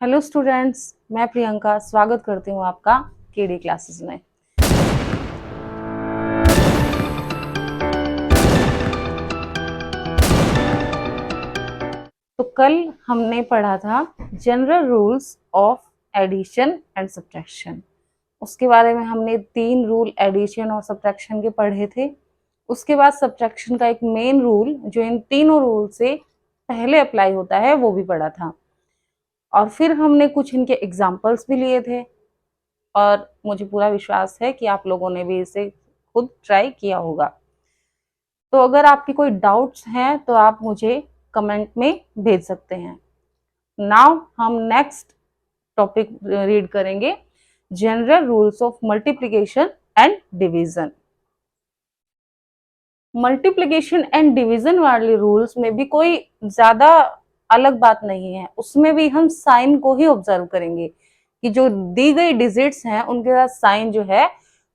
Hello students, मैं प्रियंका स्वागत करती हूँ आपका केडी क्लासेस में। तो कल हमने पढ़ा था general rules of addition and subtraction. उसके बारे में हमने 3 रूल एडिशन और सब्ट्रैक्शन के पढ़े थे। उसके बाद सब्ट्रैक्शन का एक मेन रूल जो इन तीनों रूल से पहले अप्लाई होता है वो भी पढ़ा था, और फिर हमने कुछ इनके एग्जाम्पल्स भी लिए थे। और मुझे पूरा विश्वास है कि आप लोगों ने भी इसे खुद ट्राई किया होगा। तो अगर आपकी कोई डाउट्स हैं तो आप मुझे कमेंट में भेज सकते हैं। नाउ हम नेक्स्ट टॉपिक रीड करेंगे, general rules of multiplication and division. Multiplication and division वाले रूल्स में भी कोई ज्यादा अलग बात नहीं है। उसमें भी हम साइन को ही ऑब्जर्व करेंगे कि जो दी गई डिजिट्स हैं उनके साथ साइन जो है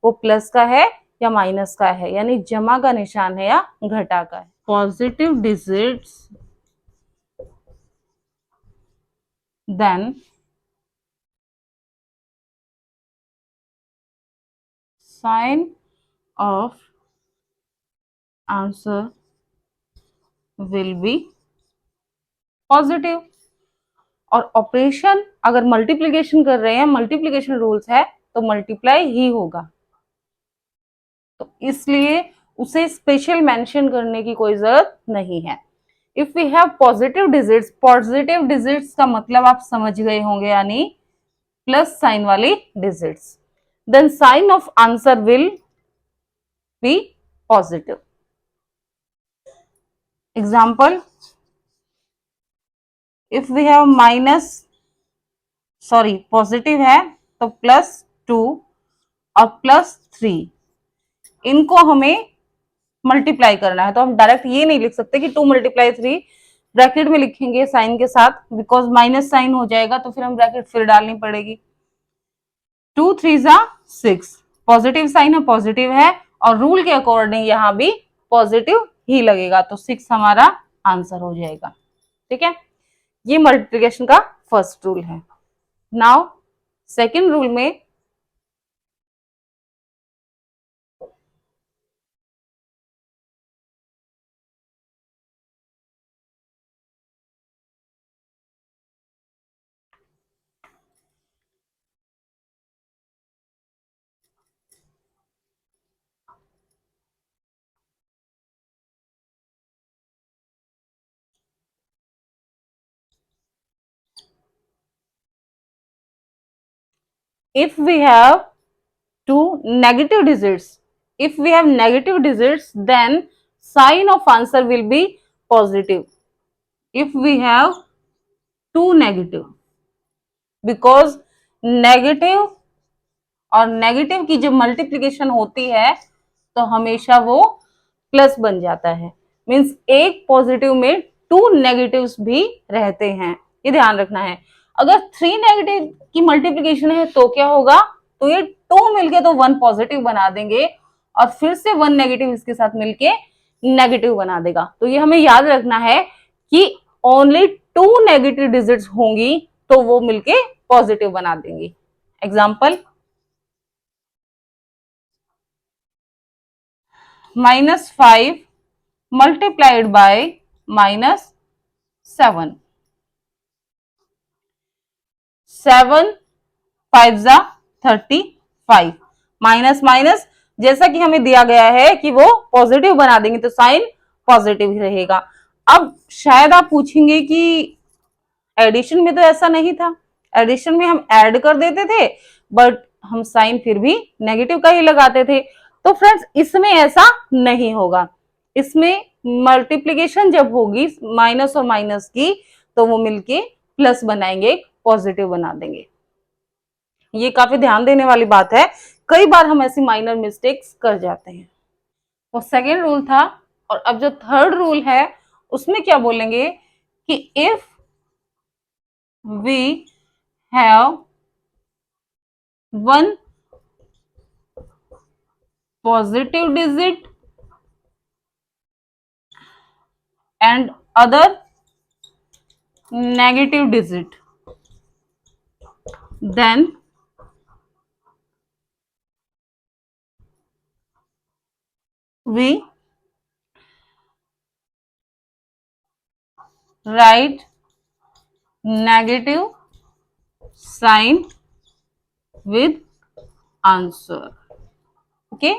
वो प्लस का है या माइनस का है, यानी जमा का निशान है या घटा का है। Positive digits then sign of answer will be positive. और ऑपरेशन अगर मल्टीप्लिकेशन कर रहे हैं, मल्टीप्लिकेशन रूल्स है तो मल्टीप्लाई ही होगा, तो इसलिए उसे स्पेशल मेंशन करने की कोई जरूरत नहीं है। If we have positive digits का मतलब आप समझ गए होंगे, यानी प्लस साइन वाली digits, then sign of answer will be positive. Example, if we have positive है तो +2 और +3, इनको हमें मल्टीप्लाई करना है। तो हम डायरेक्ट ये नहीं लिख सकते कि 2 × 3, ब्रैकेट में लिखेंगे साइन के साथ, बिकॉज माइनस साइन हो जाएगा तो फिर हम ब्रैकेट फिर डालनी पड़ेगी। 2 3 6, पॉजिटिव साइन है, पॉजिटिव है, और रूल के अकॉर्डिंग यहाँ भी पॉजिटिव ही लगेगा, तो 6 हमारा आंसर हो जाएगा। ठीक है, ये मल्टीप्लिकेशन का फर्स्ट रूल है। नाउ सेकेंड रूल में if we have two negative digits, then sign of answer will be positive. If we have two negative, because negative और नेगेटिव की जब मल्टीप्लिकेशन होती है तो हमेशा वो प्लस बन जाता है। मींस एक पॉजिटिव में 2 नेगेटिव्स भी रहते हैं, ये ध्यान रखना है। अगर 3 नेगेटिव की मल्टीप्लिकेशन है तो क्या होगा, तो ये 2 मिलके तो 1 पॉजिटिव बना देंगे और फिर से 1 नेगेटिव इसके साथ मिलके नेगेटिव बना देगा। तो ये हमें याद रखना है कि ओनली 2 नेगेटिव डिजिट्स होंगी तो वो मिलके पॉजिटिव बना देंगी। Example, -5 multiplied by -7, 7 5 35, minus minus जैसा कि हमें दिया गया है कि वो पॉजिटिव बना देंगे तो साइन पॉजिटिव ही रहेगा। अब शायद आप पूछेंगे कि एडिशन में तो ऐसा नहीं था, एडिशन में हम ऐड कर देते थे बट हम साइन फिर भी नेगेटिव का ही लगाते थे। तो फ्रेंड्स इसमें ऐसा नहीं होगा। इसमें मल्टीप्लिकेशन जब होगी माइनस और माइनस की तो वो मिलके प्लस बनाएंगे, पॉजिटिव बना देंगे। ये काफी ध्यान देने वाली बात है, कई बार हम ऐसी माइनर मिस्टेक्स कर जाते हैं। वो सेकेंड रूल था। और अब जो थर्ड रूल है उसमें क्या बोलेंगे कि if we have one positive digit and other negative digit, then we write negative sign with answer. Okay,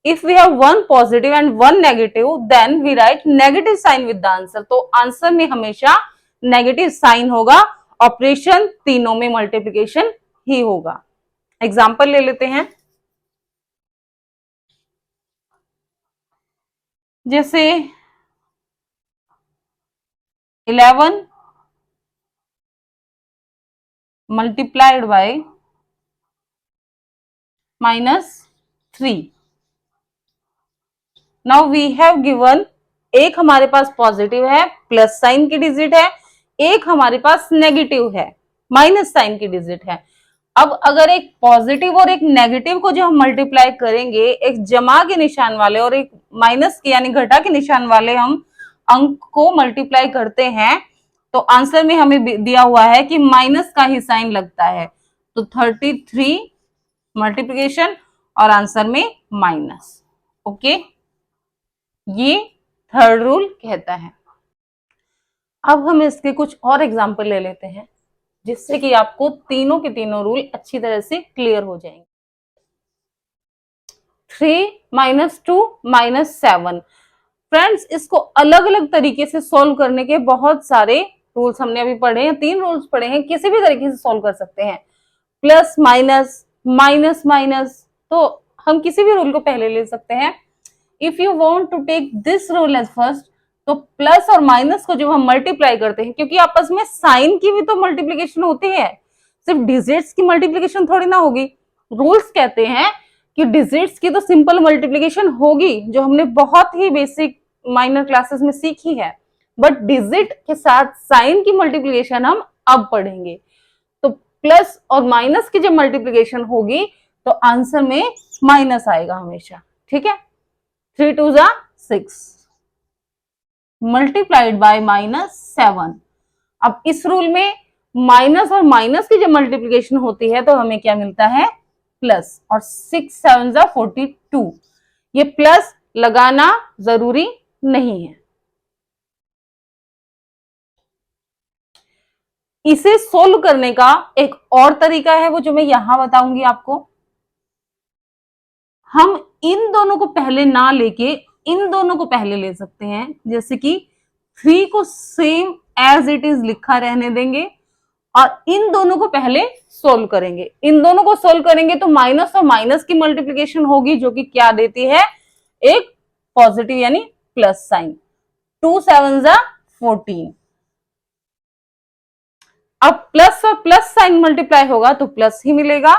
if we have one positive and one negative, then we write negative sign with the answer. तो answer में हमेशा negative sign होगा, operation तीनों में multiplication ही होगा. Example ले लेते हैं. जैसे 11 multiplied by -3. Now we have given, एक हमारे पास पॉजिटिव है प्लस साइन की डिजिट है, एक हमारे पास नेगेटिव है माइनस साइन की डिजिट है. अब अगर एक पॉजिटिव और एक नेगेटिव को जो हम मल्टीप्लाई करेंगे, एक जमा के निशान वाले और एक माइनस के यानी घटा के निशान वाले हम अंक को मल्टीप्लाई करते हैं, तो आंसर में हमें दिया हुआ है कि माइनस का ही साइन लगता है. तो 33 मल्टीप्लिकेशन और आंसर में माइनस. ओके, ये थर्ड रूल कहता है. अब हम इसके कुछ और एग्जाम्पल ले लेते हैं जिससे कि आपको तीनों के तीनों रूल अच्छी तरह से क्लियर हो जाएंगे. 3 - 2 -7. फ्रेंड्स, इसको अलग अलग तरीके से सॉल्व करने के बहुत सारे रूल्स हमने अभी पढ़े हैं. 3 रूल्स पढ़े हैं, किसी भी तरीके से सॉल्व कर सकते हैं. प्लस माइनस, माइनस माइनस, तो हम किसी भी रूल को पहले ले सकते हैं. If you want to take this rule as first, तो प्लस और माइनस को जब हम मल्टीप्लाई करते हैं, क्योंकि आपस में साइन की भी तो मल्टीप्लिकेशन होती है, सिर्फ डिजिट्स की मल्टीप्लिकेशन थोड़ी ना होगी. रूल्स कहते हैं कि डिजिट्स की तो सिंपल मल्टीप्लिकेशन होगी जो हमने बहुत ही बेसिक माइनर क्लासेस में सीखी है, बट डिजिट के साथ साइन की मल्टीप्लिकेशन हम अब पढ़ेंगे. तो प्लस और माइनस की जब मल्टीप्लिकेशन होगी तो आंसर में माइनस आएगा हमेशा. ठीक है, 3 2 6 मल्टीप्लाइड बाय -7. अब इस रूल में माइनस और माइनस की जब मल्टीप्लिकेशन होती है तो हमें क्या मिलता है, प्लस. और 6 7 42. ये प्लस लगाना जरूरी नहीं है. इसे सोल्व करने का एक और तरीका है, वो जो मैं यहां बताऊंगी आपको. हम इन दोनों को पहले ना लेके इन दोनों को पहले ले सकते हैं. जैसे कि 3 को सेम एज इट इज लिखा रहने देंगे और इन दोनों को पहले सोल्व करेंगे. इन दोनों को सोल्व करेंगे तो माइनस और माइनस की मल्टीप्लिकेशन होगी जो कि क्या देती है, एक पॉजिटिव यानी प्लस साइन. 2 7 14. अब प्लस और प्लस साइन मल्टीप्लाई होगा तो प्लस ही मिलेगा.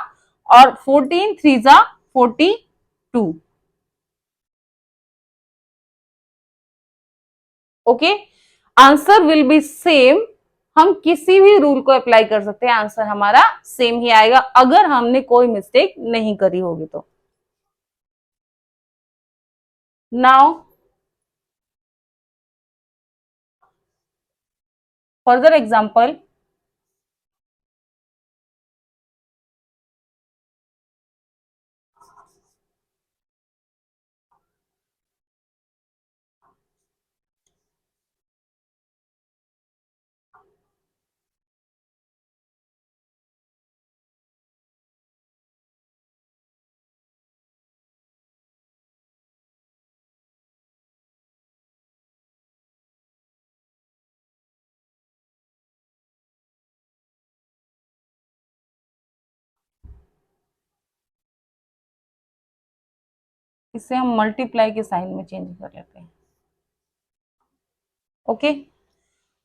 और 14 3 42. Okay, answer will B same. हम किसी भी रूल को अप्लाई कर सकते हैं, आंसर हमारा सेम ही आएगा अगर हमने कोई मिस्टेक नहीं करी होगी तो. Now further example. इसे हम मल्टीप्लाई के साइन में चेंज कर लेते हैं. ओके,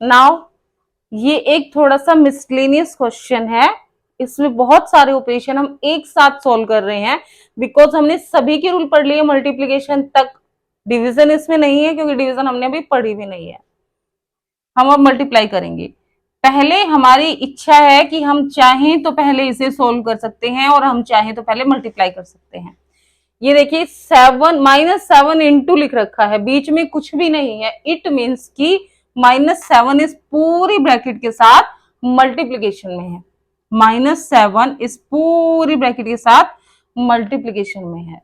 नाउ ये एक थोड़ा सा मिसलेनियस क्वेश्चन है. इसमें बहुत सारे ऑपरेशन हम एक साथ सॉल्व कर रहे हैं बिकॉज हमने सभी के रूल पढ़ लिए मल्टीप्लिकेशन तक. डिवीजन इसमें नहीं है क्योंकि डिवीजन हमने अभी पढ़ी भी नहीं है. हम अब मल्टीप्लाई करेंगे. पहले हमारी इच्छा है कि हम चाहें तो पहले इसे सोल्व कर सकते हैं और हम चाहें तो पहले मल्टीप्लाई कर सकते हैं. ये देखिए 7 -7 इंटू लिख रखा है, बीच में कुछ भी नहीं है. इट मीन्स कि -7 इस पूरी ब्रैकेट के साथ मल्टीप्लीकेशन में है. -7 इस पूरी ब्रैकेट के साथ मल्टीप्लीकेशन में है।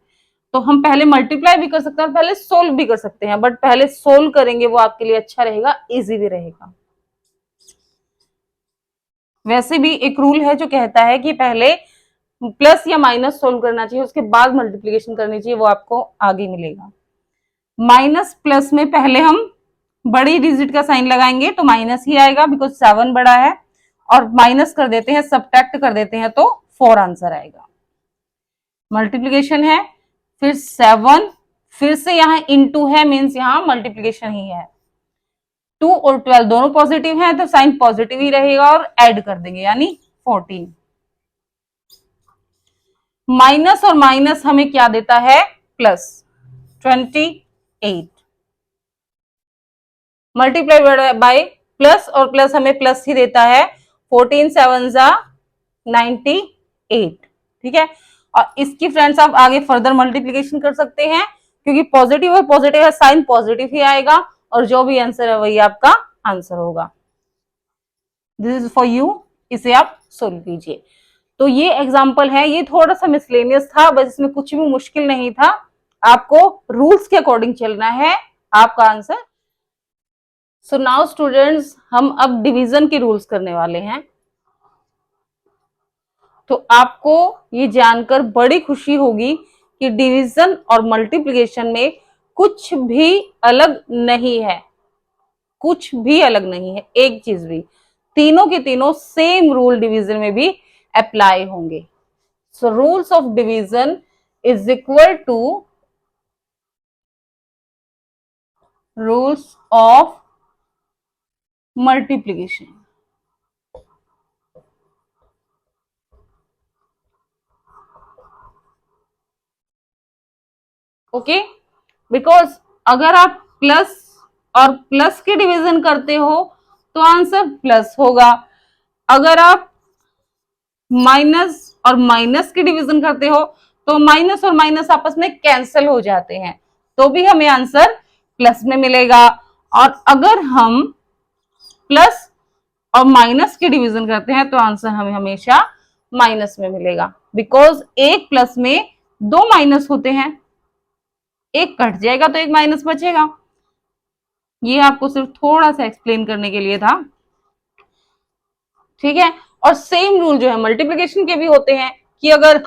तो हम पहले मल्टीप्लाई भी कर सकते हैं और पहले सोल्व भी कर सकते हैं, बट पहले सोल्व करेंगे वो आपके लिए अच्छा रहेगा, इजी भी रहेगा। वैसे भी एक रूल है जो कहता है कि पहले प्लस या माइनस सोल्व करना चाहिए, उसके बाद मल्टीप्लीकेशन करनी चाहिए, वो आपको आगे मिलेगा। माइनस प्लस में पहले हम बड़ी डिजिट का साइन लगाएंगे तो माइनस ही आएगा, बिकॉज 7 बड़ा है, और माइनस कर देते हैं, सब्ट्रैक्ट कर देते हैं तो 4 आंसर आएगा। मल्टीप्लीकेशन है, फिर 7, फिर से यहाँ इनटू है, मीन्स यहाँ मल्टीप्लीकेशन ही है। 2 और 12 दोनों पॉजिटिव हैं तो साइन पॉजिटिव ही रहेगा, और ऐड कर देंगे यानी 14। माइनस और माइनस हमें क्या देता है? प्लस 28। मल्टीप्लाई बाय प्लस, और प्लस हमें प्लस ही देता है। 14 7 जा 98। ठीक है, और इसकी फ्रेंड्स आप आगे फर्दर मल्टीप्लीकेशन कर सकते हैं, क्योंकि पॉजिटिव है, साइन पॉजिटिव ही आएगा, और जो भी आंसर है वही आपका आंसर होगा। दिस इज फॉर यू, इसे आप सोल्व कीजिए। तो ये एग्जाम्पल है, ये थोड़ा सा मिसलेनियस था, बस इसमें कुछ भी मुश्किल नहीं था, आपको रूल्स के अकॉर्डिंग चलना है, आपका आंसर। सो नाउ स्टूडेंट्स, हम अब डिवीजन के रूल्स करने वाले हैं। तो आपको ये जानकर बड़ी खुशी होगी कि डिवीजन और मल्टीप्लिकेशन में कुछ भी अलग नहीं है, कुछ भी अलग नहीं है, एक चीज भी, तीनों के तीनों सेम रूल डिवीजन में भी अप्लाई होंगे। So rules of division is equal to rules of multiplication. Okay, because अगर आप प्लस और प्लस के डिवीजन करते हो तो आंसर प्लस होगा, अगर आप माइनस और माइनस की डिवीजन करते हो तो माइनस और माइनस आपस में कैंसिल हो जाते हैं, तो भी हमें आंसर प्लस में मिलेगा। और अगर हम प्लस और माइनस की डिवीजन करते हैं तो आंसर हमें हमेशा माइनस में मिलेगा, बिकॉज एक प्लस में दो माइनस होते हैं, एक कट जाएगा तो एक माइनस बचेगा। ये आपको सिर्फ थोड़ा सा एक्सप्लेन करने के लिए था, ठीक है। और सेम रूल जो है मल्टीप्लिकेशन के भी होते हैं, कि अगर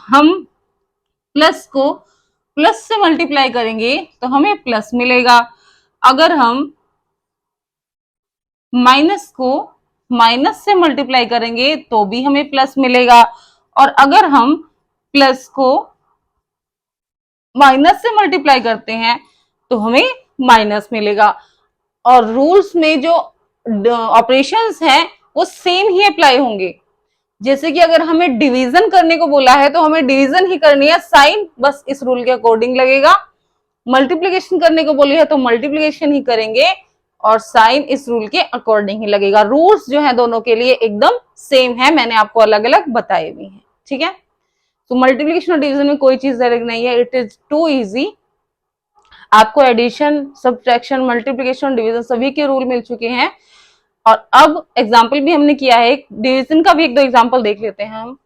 हम प्लस को प्लस से मल्टीप्लाई करेंगे तो हमें प्लस मिलेगा, अगर हम माइनस को माइनस से मल्टीप्लाई करेंगे तो भी हमें प्लस मिलेगा, और अगर हम प्लस को माइनस से मल्टीप्लाई करते हैं तो हमें माइनस मिलेगा। और रूल्स में जो ऑपरेशंस हैं वो सेम ही अप्लाई होंगे। जैसे कि अगर हमें डिवीजन करने को बोला है तो हमें डिवीजन ही करनी है, साइन बस इस रूल के अकॉर्डिंग लगेगा। मल्टीप्लिकेशन करने को बोली है तो मल्टीप्लिकेशन ही करेंगे, और साइन इस रूल के अकॉर्डिंग ही लगेगा। रूल्स जो है दोनों के लिए एकदम सेम है, मैंने आपको अलग अलग बताए भी हैं, ठीक है। तो मल्टीप्लिकेशन और डिवीजन में कोई चीज अलग नहीं है, इट इज टू इजी। आपको एडिशन, सब्ट्रैक्शन, मल्टीप्लिकेशन, डिवीजन सभी के रूल मिल चुके हैं, और अब एग्जाम्पल भी हमने किया है, डिवीजन का भी एक दो एग्जाम्पल देख लेते हैं हम।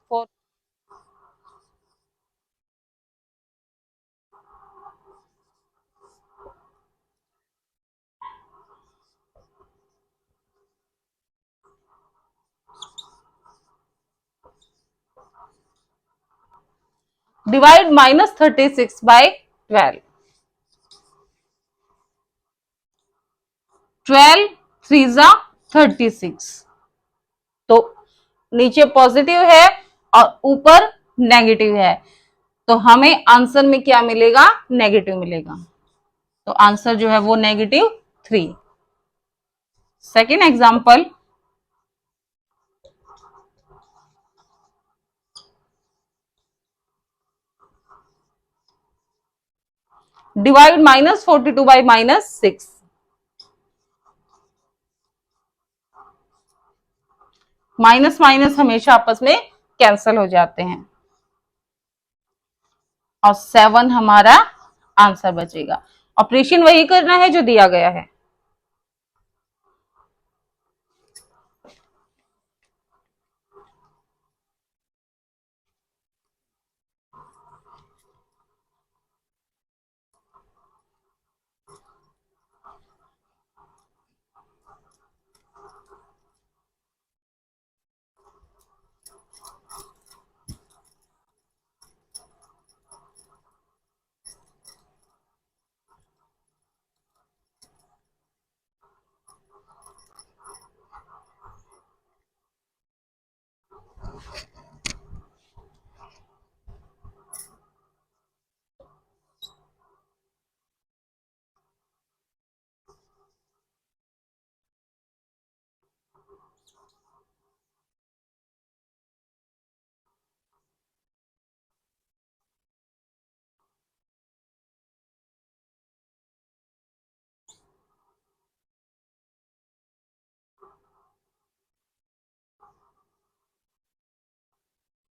Divide -36 bye 12। 12 3 जा 36, तो नीचे पॉजिटिव है और ऊपर नेगेटिव है, तो हमें आंसर में क्या मिलेगा? नेगेटिव मिलेगा, तो आंसर जो है वो -3। Second example, divide -42 by -6। Minus minus हमेशा आपस में कैंसल हो जाते हैं, और 7 हमारा आंसर बचेगा। ऑपरेशन वही करना है जो दिया गया है।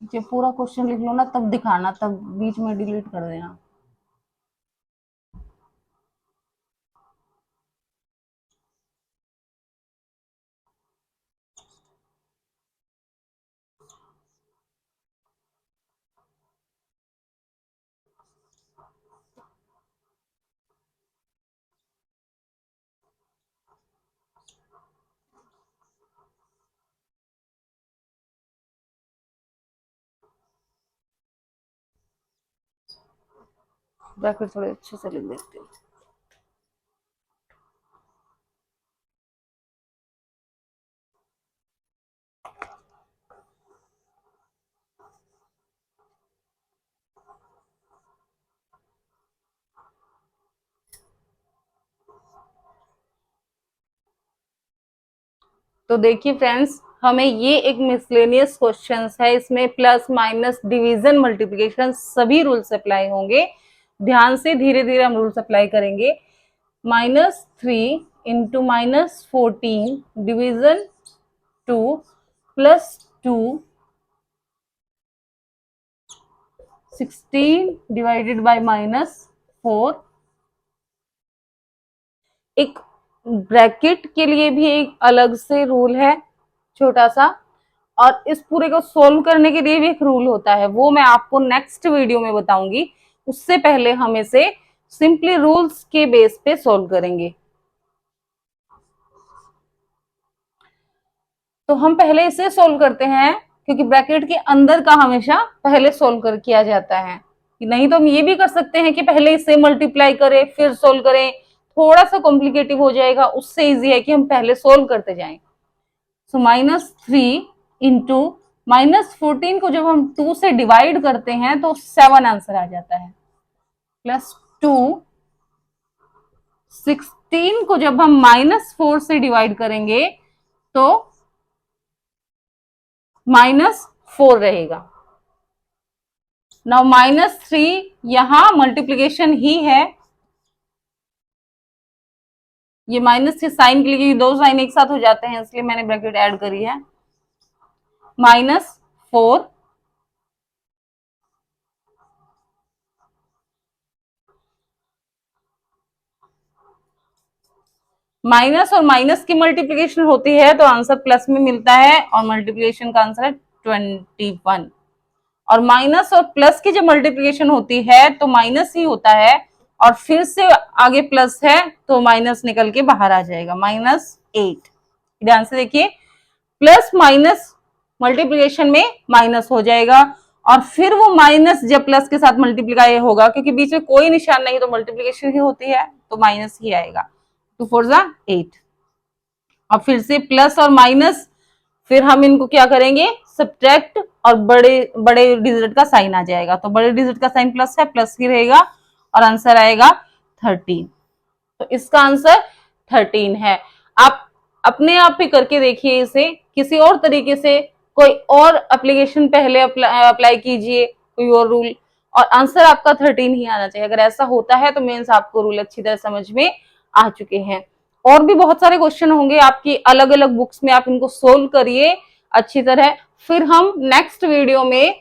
जब पूरा क्वेश्चन लिख लो ना तब दिखाना, तब बीच में डिलीट कर देना। ब्रैकेट थोड़े अच्छे से लिख देती हूँ। तो देखिए फ्रेंड्स, हमें ये एक मिसलेनियस क्वेश्चंस है, इसमें प्लस माइनस डिवीजन मल्टीप्लिकेशन सभी रूल्स अप्लाई होंगे। ध्यान से धीरे धीरे हम रूल्स अप्लाई करेंगे। -3 into -14 division 2 plus 2 16 divided by -4। एक ब्रैकेट के लिए भी एक अलग से रूल है छोटा सा, और इस पूरे को सोल्व करने के लिए भी एक रूल होता है, वो मैं आपको नेक्स्ट वीडियो में बताऊंगी। उससे पहले हम इसे सिंपली रूल्स के बेस पे सोल्व करेंगे। तो हम पहले इसे सोल्व करते हैं, क्योंकि ब्रैकेट के अंदर का हमेशा पहले सोल्व कर किया जाता है। नहीं तो हम ये भी कर सकते हैं कि पहले इसे मल्टीप्लाई करें फिर सोल्व करें, थोड़ा सा कॉम्प्लिकेटिव हो जाएगा। उससे इजी है कि हम पहले सोल्व करते जाएं। सो -3 इंटू -14 को जब हम 2 से डिवाइड करते हैं तो 7 आंसर आ जाता है, प्लस 2। 16 को जब हम -4 से डिवाइड करेंगे तो -4 रहेगा। नाउ -3 यहां मल्टीप्लीकेशन ही है, ये माइनस के साइन के लिए दो साइन एक साथ हो जाते हैं, इसलिए मैंने ब्रैकेट ऐड करी है। -4 माइनस और माइनस की मल्टीप्लिकेशन होती है तो आंसर प्लस में मिलता है, और मल्टीप्लिकेशन का आंसर है 21। और माइनस और प्लस की जब मल्टीप्लिकेशन होती है तो माइनस ही होता है, और फिर से आगे प्लस है तो माइनस निकल के बाहर आ जाएगा, -8। ध्यान से देखिए, प्लस माइनस मल्टीप्लिकेशन में माइनस हो जाएगा, और फिर वो माइनस जब प्लस के साथ मल्टीप्लाई होगा, क्योंकि बीच में कोई निशान नहीं तो मल्टीप्लिकेशन ही होती है, तो माइनस ही आएगा। 2 4 जा 8। और फिर से प्लस और माइनस, फिर हम इनको क्या करेंगे, सब्ट्रैक्ट, और बड़े बड़े डिजिट का साइन आ जाएगा, तो बड़े डिजिट का साइन प्लस है, प्लस ही रहेगा, और आंसर आएगा 13। तो इसका आंसर 13 है। आप अपने आप ही करके देखिए इसे, किसी और तरीके से कोई और एप्लीकेशन पहले अप्लाई कीजिए, कोई और रूल, और आंसर आपका 13 ही आना चाहिए। अगर ऐसा होता है तो मीन्स आपको रूल अच्छी तरह समझ में आ चुके हैं। और भी बहुत सारे क्वेश्चन होंगे आपकी अलग अलग बुक्स में, आप इनको सोल्व करिए अच्छी तरह। फिर हम नेक्स्ट वीडियो में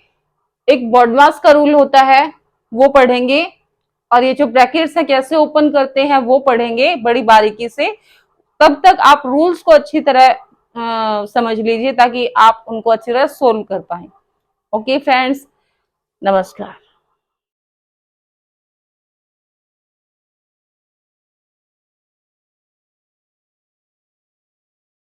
एक बॉडमास का रूल होता है वो पढ़ेंगे, और ये जो ब्रैकेट्स है कैसे ओपन करते हैं वो पढ़ेंगे बड़ी बारीकी से। तब तक आप रूल्स को अच्छी तरह समझ लीजिए ताकि आप उनको अच्छी तरह सोल्व कर पाए। ओके फ्रेंड्स, नमस्कार।